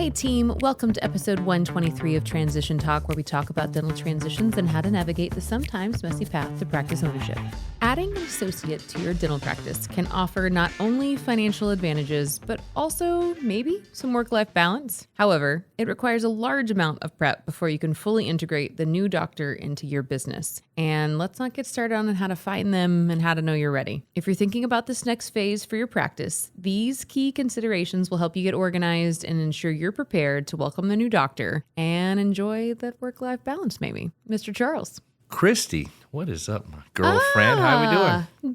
Hey team, welcome to episode 123 of Transition Talk, where we talk about dental transitions and how to navigate the sometimes messy path to practice ownership. Adding an associate to your dental practice can offer not only financial advantages, but also maybe some work-life balance. However, it requires a large amount of prep before you can fully integrate the new doctor into your business. And let's not get started on how to find them and how to know you're ready. If you're thinking about this next phase for your practice, these key considerations will help you get organized and ensure you're prepared to welcome the new doctor and enjoy that work-life balance maybe. Mr. Charles. Christy, what is up, my girlfriend? How we doing?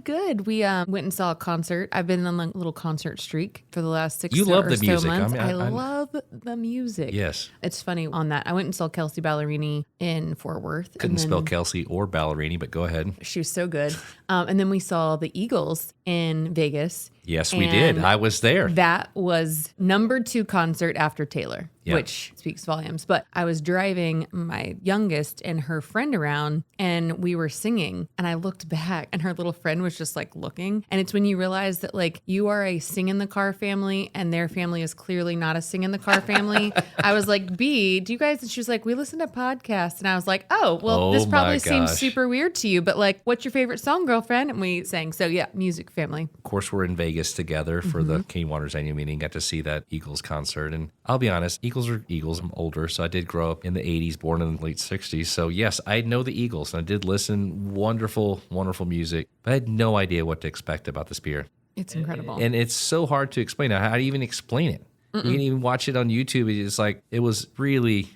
Good. We went and saw a concert. I've been on a little concert streak for the last 6 You love or the so music. months. I love the music. Yes. It's funny on that. I went and saw Kelsey Ballerini in Fort Worth. Couldn't spell Kelsey or Ballerini, but go ahead. She was so good. And then we saw the Eagles in Vegas. Yes, we did. I was there. That was number 2 concert after Taylor, which speaks volumes. But I was driving my youngest and her friend around, and we were singing. And I looked back, and her little friend was just like looking. And it's when you realize that like you are a sing in the car family, and their family is clearly not a sing in the car family. I was like, B, do you guys? And she was like, we listen to podcasts. And I was like, oh, well, this probably seems super weird to you, but like, what's your favorite song, girlfriend? And we sang. So yeah, music family. Of course, we're in Vegas together for the Kane Waters annual meeting. Got to see that Eagles concert. And I'll be honest, Eagles are Eagles. I'm older, so I did grow up in the 80s, born in the late 60s. So yes, I know the Eagles, and I did listen. Wonderful, wonderful music. But I had no idea what to expect about this beer. It's incredible. And it's so hard to explain. How do you even explain it? You can even watch it on YouTube. It's like, it was really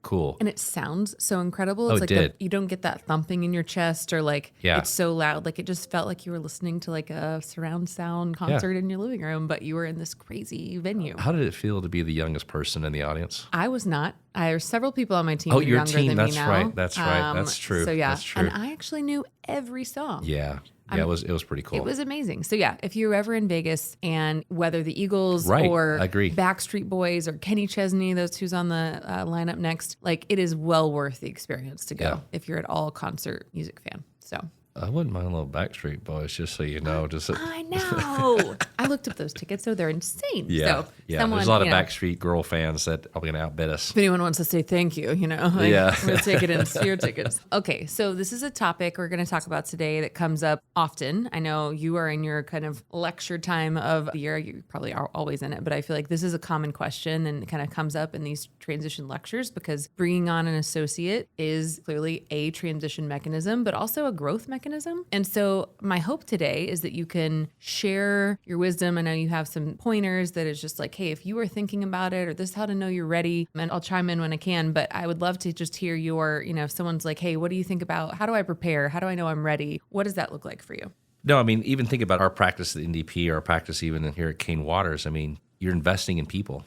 cool. And it sounds so incredible. It's like you don't get that thumping in your chest or like it's so loud. Like it just felt like you were listening to like a surround sound concert in your living room, but you were in this crazy venue. How did it feel to be the youngest person in the audience? I was not. There's several people on my team. Oh, who are your younger team. than That's me now. right. That's right. That's true. So yeah, that's true. and I actually knew every song. Yeah. Yeah, it was pretty cool. It was amazing. So yeah, if you're ever in Vegas and whether the Eagles or Backstreet Boys or Kenny Chesney, those who's on the lineup next, like it is well worth the experience to go if you're at all concert music fan. So I wouldn't mind a little Backstreet Boys, just so you know. I know. I looked up those tickets, so they're insane. Yeah, so there's a lot of Backstreet Girl fans that are going to outbid us. If anyone wants to say thank you, we'll take it in sphere tickets. Okay, so this is a topic we're going to talk about today that comes up often. I know you are in your kind of lecture time of the year. You probably are always in it, but I feel like this is a common question and it kind of comes up in these transition lectures because bringing on an associate is clearly a transition mechanism, but also a growth mechanism. And so my hope today is that you can share your wisdom. I know you have some pointers that is just like, hey, if you are thinking about it or this is how to know you're ready, and I'll chime in when I can, but I would love to just hear your, if someone's like, hey, what do you think about, how do I prepare? How do I know I'm ready? What does that look like for you? No, I mean, even think about our practice at NDP, our practice even here at Kane Waters. I mean, you're investing in people,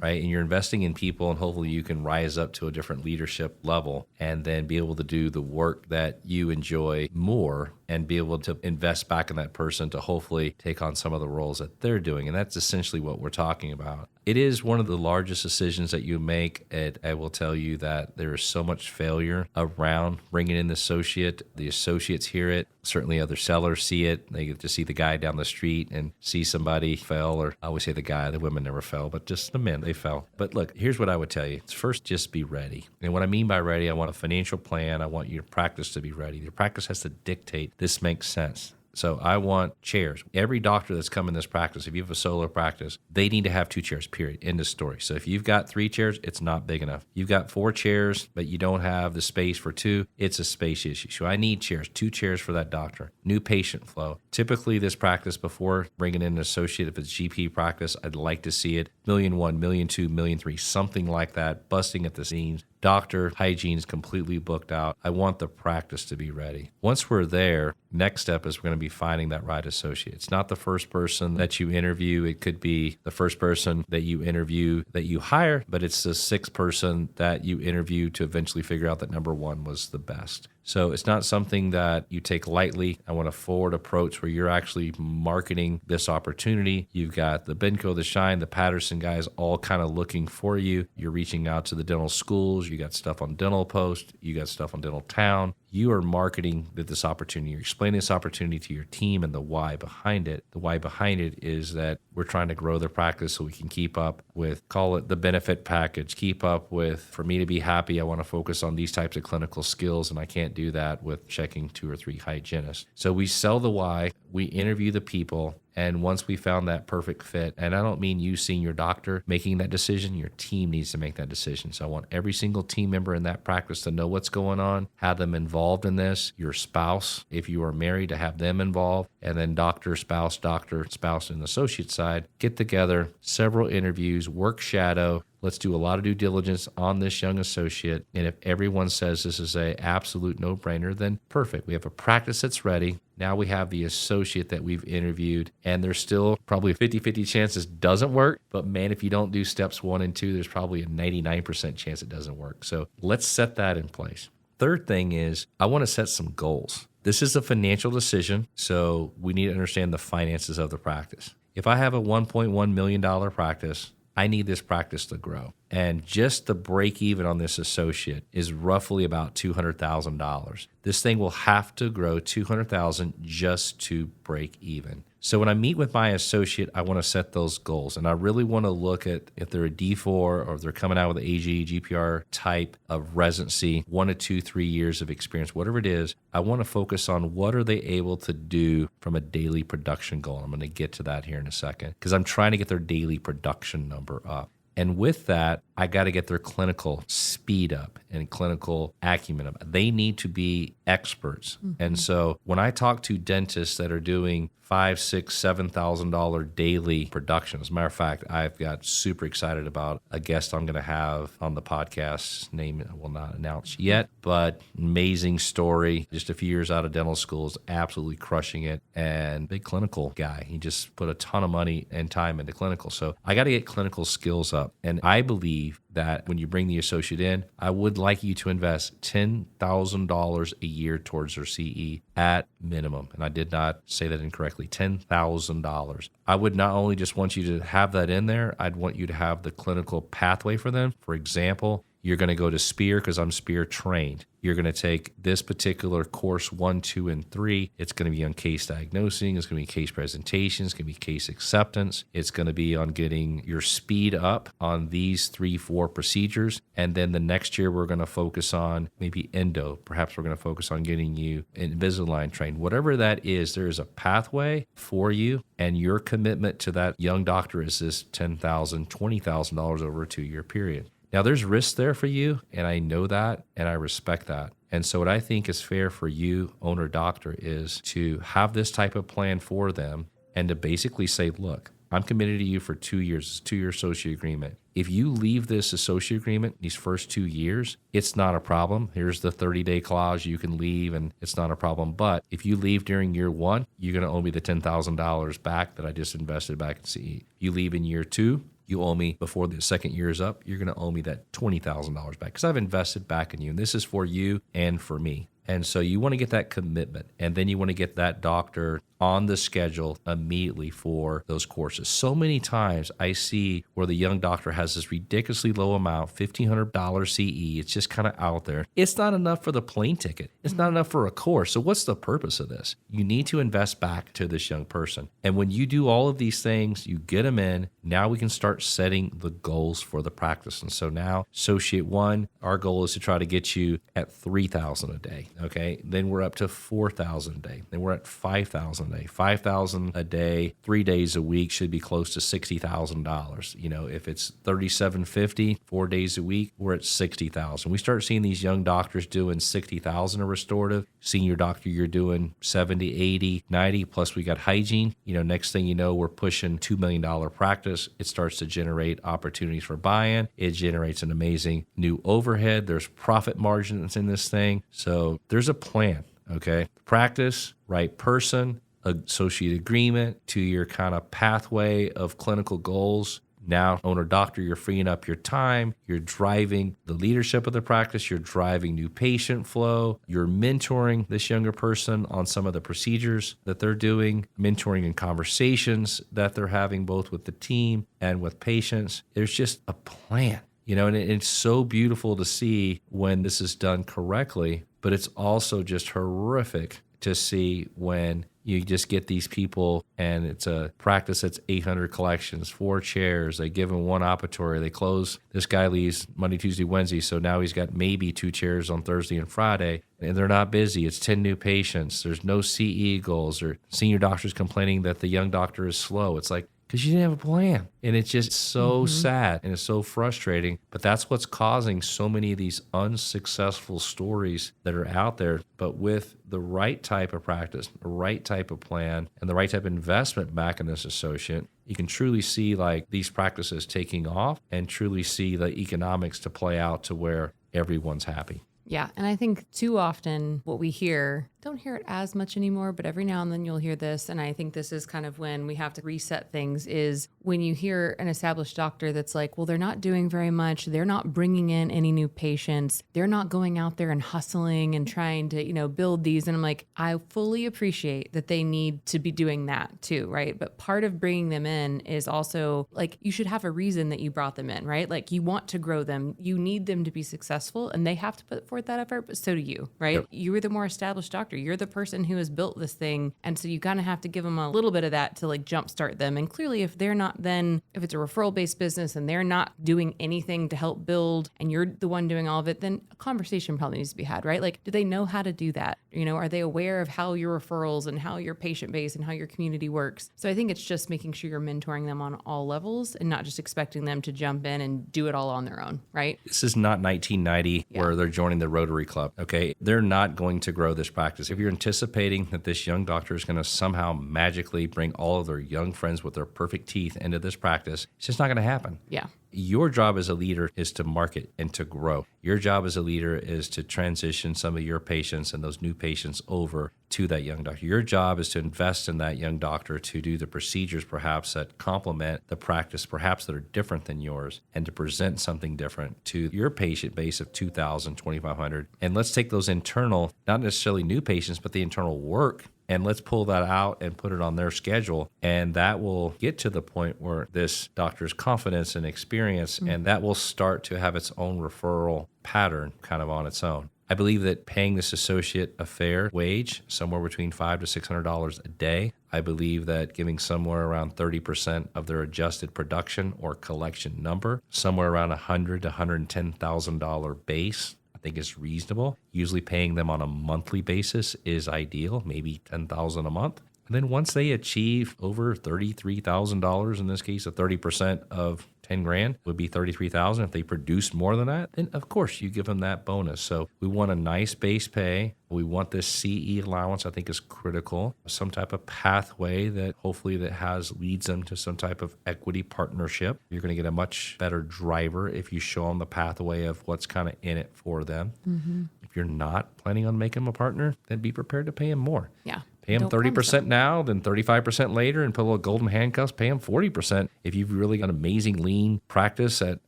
right? And you're investing in people, and hopefully you can rise up to a different leadership level and then be able to do the work that you enjoy more and be able to invest back in that person to hopefully take on some of the roles that they're doing. And that's essentially what we're talking about. It is one of the largest decisions that you make. And I will tell you that there is so much failure around bringing in the associate. The associates hear it. Certainly other sellers see it. They get to see the guy down the street and see somebody fell, or I always say the guy, the women never fell, but just the men, they fell. But look, here's what I would tell you. First, just be ready. And what I mean by ready, I want a financial plan. I want your practice to be ready. Your practice has to dictate this makes sense. So I want chairs. Every doctor that's come in this practice, if you have a solo practice, they need to have 2 chairs, period. End of story. So if you've got 3 chairs, it's not big enough. You've got 4 chairs, but you don't have the space for 2, it's a space issue. So I need chairs, 2 chairs for that doctor. New patient flow. Typically this practice, before bringing in an associate, if it's GP practice, I'd like to see it $1.1 million, $1.2 million, $1.3 million, something like that, busting at the seams. Doctor hygiene is completely booked out. I want the practice to be ready. Once we're there, next step is we're going to be finding that right associate. It's not the first person that you interview. It could be the first person that you interview that you hire, but it's the 6th person that you interview to eventually figure out that number 1 was the best. So it's not something that you take lightly. I want a forward approach where you're actually marketing this opportunity. You've got the Benco, the Shine, the Patterson guys all kind of looking for you. You're reaching out to the dental schools. You got stuff on Dental Post. You got stuff on Dental Town. You are marketing this opportunity. You're explaining this opportunity to your team and the why behind it. The why behind it is that We're trying to grow their practice so we can keep up with, call it the benefit package, keep up with, for me to be happy, I want to focus on these types of clinical skills, and I can't do that with checking 2 or 3 hygienists. So we sell the why, we interview the people, and once we found that perfect fit, and I don't mean you seeing your doctor making that decision, your team needs to make that decision. So I want every single team member in that practice to know what's going on, have them involved in this, your spouse, if you are married, to have them involved, and then doctor, spouse, and associate side, get together, several interviews, work shadow. Let's do a lot of due diligence on this young associate. And if everyone says this is a absolute no-brainer, then perfect. We have a practice that's ready. Now we have the associate that we've interviewed, and there's still probably a 50-50 chance this doesn't work. But man, if you don't do steps 1 and 2, there's probably a 99% chance it doesn't work. So let's set that in place. Third thing is I want to set some goals. This is a financial decision, so we need to understand the finances of the practice. If I have a $1.1 million practice, I need this practice to grow. And just the break even on this associate is roughly about $200,000. This thing will have to grow $200,000 just to break even. So when I meet with my associate, I want to set those goals. And I really want to look at if they're a D4 or if they're coming out with an AG, GPR type of residency, 1 to 2, 3 years of experience, whatever it is. I want to focus on what are they able to do from a daily production goal. I'm going to get to that here in a second because I'm trying to get their daily production number up. And with that, I got to get their clinical speed up and clinical acumen up. They need to be experts. Mm-hmm. And so when I talk to dentists that are doing $5,000, $6,000, $7,000 daily production, as a matter of fact, I've got super excited about a guest I'm going to have on the podcast. Name I will not announce yet, but amazing story. Just a few years out of dental school, is absolutely crushing it, and big clinical guy. He just put a ton of money and time into clinical. So I got to get clinical skills up. And I believe that when you bring the associate in, I would like you to invest $10,000 a year towards their CE at minimum. And I did not say that incorrectly, $10,000. I would not only just want you to have that in there, I'd want you to have the clinical pathway for them. For example, you're going to go to SPEAR because I'm SPEAR trained. You're going to take this particular course 1, 2, and 3. It's going to be on case diagnosing. It's going to be case presentation. It's going to be case acceptance. It's going to be on getting your speed up on these 3, 4 procedures. And then the next year, we're going to focus on maybe endo. Perhaps we're going to focus on getting you Invisalign trained. Whatever that is, there is a pathway for you. And your commitment to that young doctor is this $10,000, $20,000 over a 2-year period. Now, there's risk there for you, and I know that, and I respect that. And so what I think is fair for you, owner doctor, is to have this type of plan for them and to basically say, look, I'm committed to you for 2 years. It's a 2-year associate agreement. If you leave this associate agreement these first 2 years, it's not a problem. Here's the 30-day clause. You can leave, and it's not a problem. But if you leave during year 1, you're going to owe me the $10,000 back that I just invested back in CE. You leave in year 2, you owe me before the second year is up, you're going to owe me that $20,000 back because I've invested back in you. And this is for you and for me. And so you want to get that commitment, and then you want to get that doctor on the schedule immediately for those courses. So many times I see where the young doctor has this ridiculously low amount, $1,500 CE. It's just kind of out there. It's not enough for the plane ticket. It's not enough for a course. So what's the purpose of this? You need to invest back to this young person. And when you do all of these things, you get them in. Now we can start setting the goals for the practice. And so now, associate 1, our goal is to try to get you at $3,000 a day. Okay. Then we're up to $4,000 a day. Then we're at $5,000 a day. $5,000 a day, 3 days a week should be close to $60,000. You know, if it's $3,750, 4 days a week, we're at $60,000. We start seeing these young doctors doing $60,000 a restorative. Senior doctor, you're doing 70, 80, 90, plus we got hygiene. You know, next thing you know, we're pushing $2 million practice. It starts to generate opportunities for buy-in. It generates an amazing new overhead. There's profit margins in this thing. So there's a plan, okay? Practice, right person, associate agreement, 2-year kind of pathway of clinical goals. Now, owner doctor, you're freeing up your time. You're driving the leadership of the practice. You're driving new patient flow. You're mentoring this younger person on some of the procedures that they're doing, mentoring in conversations that they're having both with the team and with patients. There's just a plan. You know, and it's so beautiful to see when this is done correctly, but it's also just horrific to see when You just get these people, and it's a practice that's 800 collections, 4 chairs. They give him 1 operatory. They close. This guy leaves Monday, Tuesday, Wednesday, so now he's got maybe 2 chairs on Thursday and Friday, and they're not busy. It's 10 new patients. There's no CE goals, or senior doctors complaining that the young doctor is slow. It's like, because you didn't have a plan. And it's just so sad and it's so frustrating. But that's what's causing so many of these unsuccessful stories that are out there. But with the right type of practice, the right type of plan, and the right type of investment back in this associate, you can truly see like these practices taking off and truly see the economics to play out to where everyone's happy. Yeah. And I think too often what we hear, don't hear it as much anymore, but every now and then you'll hear this. And I think this is kind of when we have to reset things, is when you hear an established doctor that's like, well, they're not doing very much. They're not bringing in any new patients. They're not going out there and hustling and trying to, build these. And I'm like, I fully appreciate that they need to be doing that too, right? But part of bringing them in is also like, you should have a reason that you brought them in, right? Like you want to grow them. You need them to be successful, and they have to put forth that effort, but so do you, right? Yep. You're the more established doctor. You're the person who has built this thing. And so you kind of have to give them a little bit of that to like jumpstart them. And clearly if they're not if it's a referral based business and they're not doing anything to help build and you're the one doing all of it, then a conversation probably needs to be had, right? Like, do they know how to do that? Are they aware of how your referrals and how your patient base and how your community works? So I think it's just making sure you're mentoring them on all levels and not just expecting them to jump in and do it all on their own, right? This is not 1990 where they're joining the Rotary Club, okay? They're not going to grow this practice. If you're anticipating that this young doctor is going to somehow magically bring all of their young friends with their perfect teeth into this practice, it's just not going to happen. Yeah. Your job as a leader is to market and to grow. Your job as a leader is to transition some of your patients and those new patients over to that young doctor. Your job is to invest in that young doctor to do the procedures perhaps that complement the practice, perhaps that are different than yours, and to present something different to your patient base of 2,000, 2,500. And let's take those internal, not necessarily new patients, but the internal work, and let's pull that out and put it on their schedule. And that will get to the point where this doctor's confidence and experience, and that will start to have its own referral pattern kind of on its own. I believe that paying this associate a fair wage, somewhere between $500 to $600 a day. I believe that giving somewhere around 30% of their adjusted production or collection number, somewhere around $100,000 to $110,000 base, I think is reasonable. Usually paying them on a monthly basis is ideal, maybe $10,000 a month. And then once they achieve over $33,000, in this case, a 30% of 10 grand would be 33,000. If they produce more than that, then of course you give them that bonus. So we want a nice base pay. We want this CE allowance, I think is critical. Some type of pathway that hopefully leads them to some type of equity partnership. You're going to get a much better driver if you show them the pathway of what's kind of in it for them. Mm-hmm. If you're not planning on making them a partner, then be prepared to pay them more. Yeah. Pay them 30% now, then 35% later, and put a little golden handcuffs. Pay them 40% if you've really got amazing lean practice at,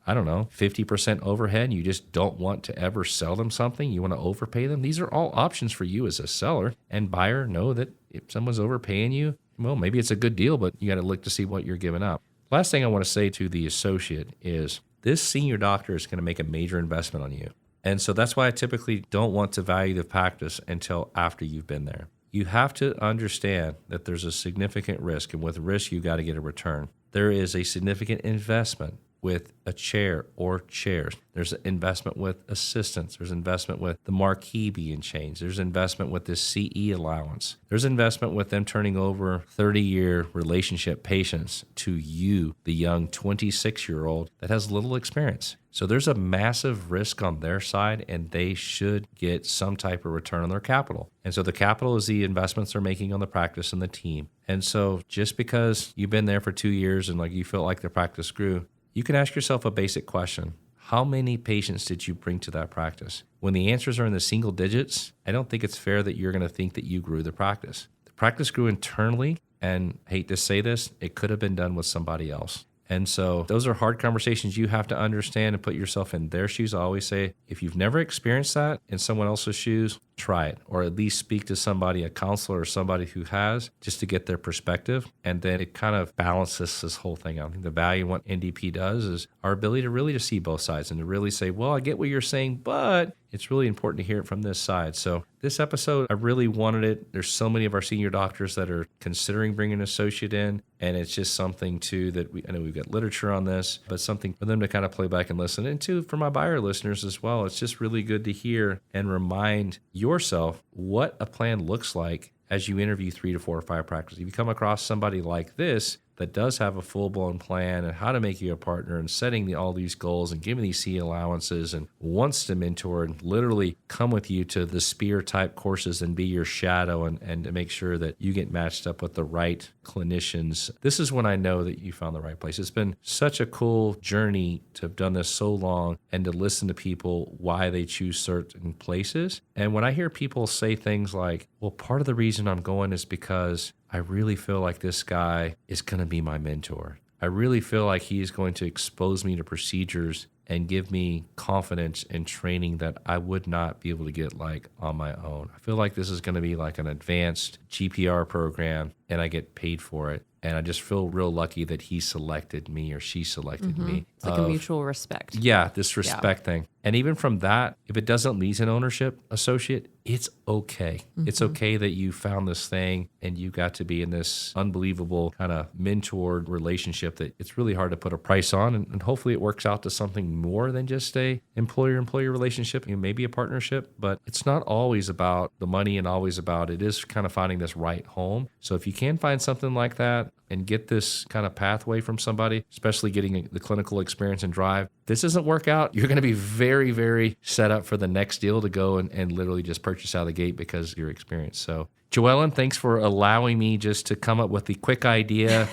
50% overhead, and you just don't want to ever sell them something. You want to overpay them. These are all options for you as a seller and buyer. Know that if someone's overpaying you, well, maybe it's a good deal, but you got to look to see what you're giving up. Last thing I want to say to the associate is this senior doctor is going to make a major investment on you. And so that's why I typically don't want to value the practice until after you've been there. You have to understand that there's a significant risk, and with risk, you got to get a return. There is a significant investment with a chair or chairs. There's an investment with assistants. There's investment with the marquee being changed. There's investment with this CE allowance. There's investment with them turning over 30-year relationship patients to you, the young 26-year-old that has little experience. So there's a massive risk on their side, and they should get some type of return on their capital. And so the capital is the investments they're making on the practice and the team. And so just because you've been there for 2 years and you feel like the practice grew, you can ask yourself a basic question. How many patients did you bring to that practice? When the answers are in the single digits, I don't think it's fair that you're going to think that you grew the practice. The practice grew internally, and I hate to say this, it could have been done with somebody else. And so those are hard conversations you have to understand and put yourself in their shoes. I always say, if you've never experienced that in someone else's shoes, try it, or at least speak to somebody, a counselor or somebody who has, just to get their perspective. And then it kind of balances this whole thing out. I think the value of what NDP does is our ability to really to see both sides and to really say, well, I get what you're saying, but it's really important to hear it from this side. So this episode, I really wanted it. There's so many of our senior doctors that are considering bringing an associate in, and it's just something too that I know we've got literature on this, but something for them to kind of play back and listen. And too, for my buyer listeners as well, it's just really good to hear and remind yourself what a plan looks like as you interview 3 to 4 or 5 practices. If you come across somebody like this that does have a full-blown plan and how to make you a partner and setting all these goals and giving these C allowances and wants to mentor and literally come with you to the SPEAR type courses and be your shadow and to make sure that you get matched up with the right clinicians, this is when I know that you found the right place. It's been such a cool journey to have done this so long and to listen to people why they choose certain places. And when I hear people say things like, well, part of the reason I'm going is because I really feel like this guy is going to be my mentor. I really feel like he's going to expose me to procedures and give me confidence and training that I would not be able to get like on my own. I feel like this is going to be like an advanced GPR program and I get paid for it. And I just feel real lucky that he selected me or she selected me. It's like a mutual respect. Yeah, this respect thing. And even from that, if it doesn't lead to an ownership associate, it's okay. It's okay that you found this thing and you got to be in this unbelievable kind of mentored relationship that it's really hard to put a price on. And hopefully it works out to something more than just a employer-employee relationship. Maybe a partnership, but it's not always about the money and always about it is kind of finding this right home. So if you can find something like that and get this kind of pathway from somebody, especially getting the clinical experience and drive, this doesn't work out, you're going to be very, very set up for the next deal to go and literally just purchase out of the gate because of your experience. So, Joellen, thanks for allowing me just to come up with the quick idea.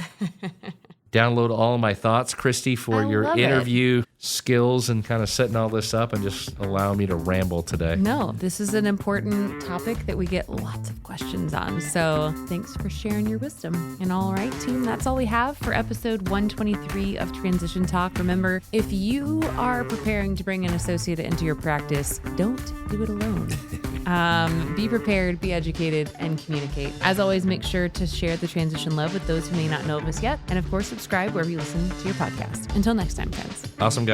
Download all of my thoughts, Christy, for your interview skills and kind of setting all this up and just allowing me to ramble today. No, this is an important topic that we get lots of questions on. So thanks for sharing your wisdom. And all right, team, that's all we have for episode 123 of Transition Talk. Remember, if you are preparing to bring an associate into your practice, don't do it alone. Be prepared, be educated, and communicate. As always, make sure to share the transition love with those who may not know of us yet. And of course, subscribe wherever you listen to your podcast. Until next time, friends. Awesome, guys.